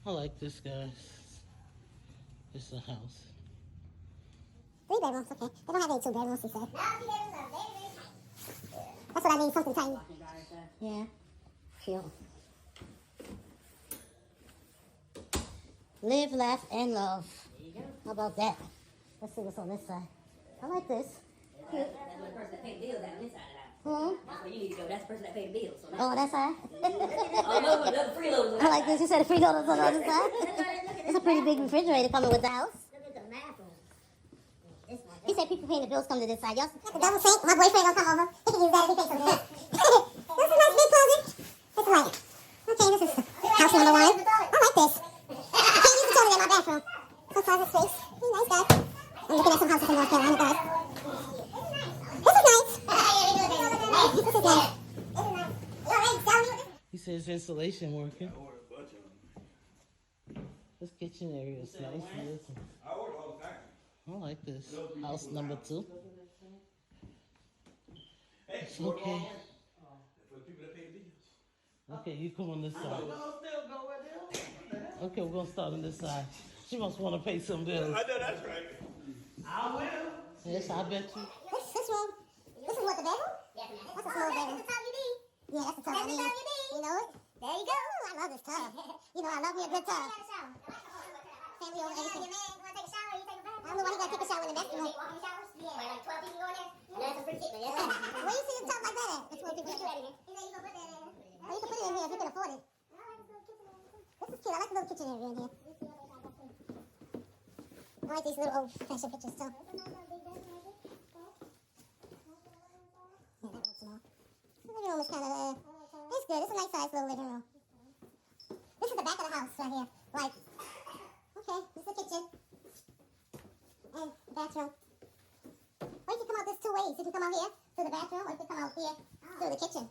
I like this, guys. It's a house. 3 bedrooms, okay. They don't have any 2 bedrooms, he said. No, 2 bedrooms are very, very tight. That's what I mean, something tiny. Yeah. Cute. Live, laugh, and love. How about that? Let's see what's on this side. I like this. Cute. That's the person that paid the bills out inside of that. Hmm? That's where you need to go. That's the person that paid the bills. So Oh, that side? oh, no, the freeloaders. I like this. You said the freeloaders on the other side. It's a pretty big refrigerator coming with the house. Look at the bathroom. This one. He said people paying the bills come to this side. Y'all got the double sink. My boyfriend gonna come over. He can use that if he pays for this. This is a nice big closet. It's like, okay, this is house number 1. I like this. I can't use the toilet in my bathroom. Some closet space. He's nice, guys. I'm looking at some houses in North Carolina, guys. This is nice. This is nice. He says insulation working. This kitchen area is nice. I order all the time. I like this. House number 2. Hey, It's okay. for the people that pay the bills. Okay, you come on this side. Okay, we're gonna start on this side. She must want to pay some bills. I know that's right. I will. Yes, I bet you. This room. This is what the bedroom? That's a small bedroom. That's the top you need. Yeah, that's the tub I need. You know it? There you go. I love this tub. You know I love me a good tub. Family over everything. I don't know why you gotta take a shower in the bathroom. Where you see a tub like that at? That's where people get it. Oh, you can put it in here if you can afford it. This is cute. I like the little kitchen area in here. I like these little old-fashioned pictures too. Yeah, that one's small. The living room is kind of, it's good. It's a nice sized little living room. This is the back of the house right here. Like, okay, this is the kitchen. And the bathroom. Or you can come out this 2 ways. You can come out here through the bathroom, or you can come out here through the kitchen.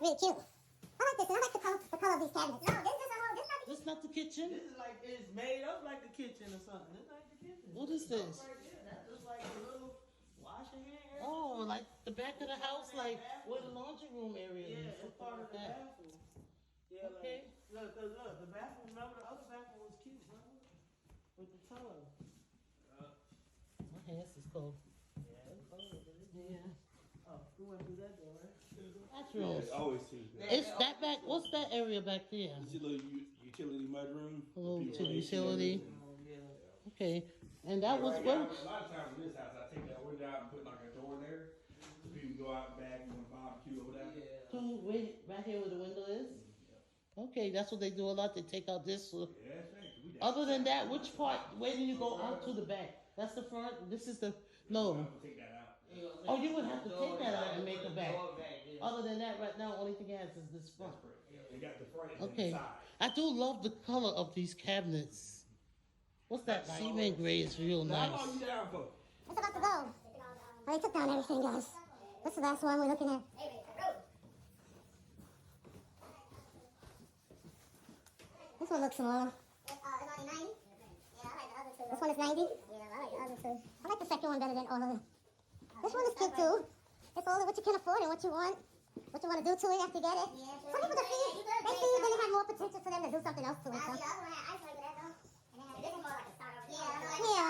Really cute. I like this, and I like the color of these cabinets. No, this is a whole, this This not the kitchen? This is like, it's made up like the kitchen or something. It's like the kitchen. What is this? Right there. That's just like a little washing area. Oh, like the back of the house, like where the laundry room area is. Yeah, it's part of the bathroom. Yeah, Okay. like, look, the bathroom, remember the other bathroom was cute, remember? With the tub. My hands is cold. Yeah, it's cold, but it's Yeah. Oh, we went through that door, right? Bathrooms. It always seems that. It's that back. What's that area back there? It's a little utility mudroom. A little People to play utility. games. Oh, yeah. Okay. And that was Right what? now, a lot of times in this house, I take that window out and put like a door there. So people go out back and want to barbecue over there. Right here where the window is? Okay, that's what they do a lot. They take out this. Yeah, that's right. We got Other than that, which part? Where do you go out to the back? That's the front? This is the. No. to take that out. Oh, you would have to take that out and make a back. Other than that, right now, only thing it has is this front. They got the front and Okay. the side. I do love the color of these cabinets. What's that? Cement gray is real How nice. long you down for? It's about to go. Oh, they took down everything, guys. This is the last one we're looking at. This one looks smaller. This one is 90? I like the second one better than all of them. This one is cute too. It's all of what you can afford and what you want to do to it after you get it. Some people just see, they see when they have more potential for them to do something else to it. So. Yeah,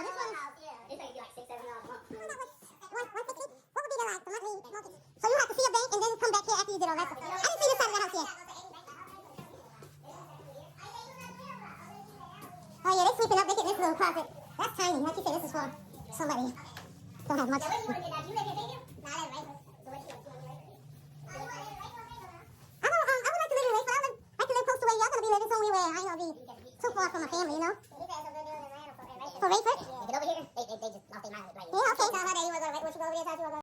this one is. It's like $6-7 a month. What would be the monthly mortgage? So you have to see a bank and then come back here after you did all that stuff. I didn't see this side of the house yet. Oh yeah, they're sweeping up. They get this little closet. That's tiny. Like you said, this is for somebody don't have much. I would like to live in Lakeville, but I like to live close to where y'all gonna be living, somewhere where I ain't gonna be too far from my family, you know. For Rayford? Get over here. They just lost their mileage right here. Yeah, okay. So how about that? You wanna go over there? You wanna go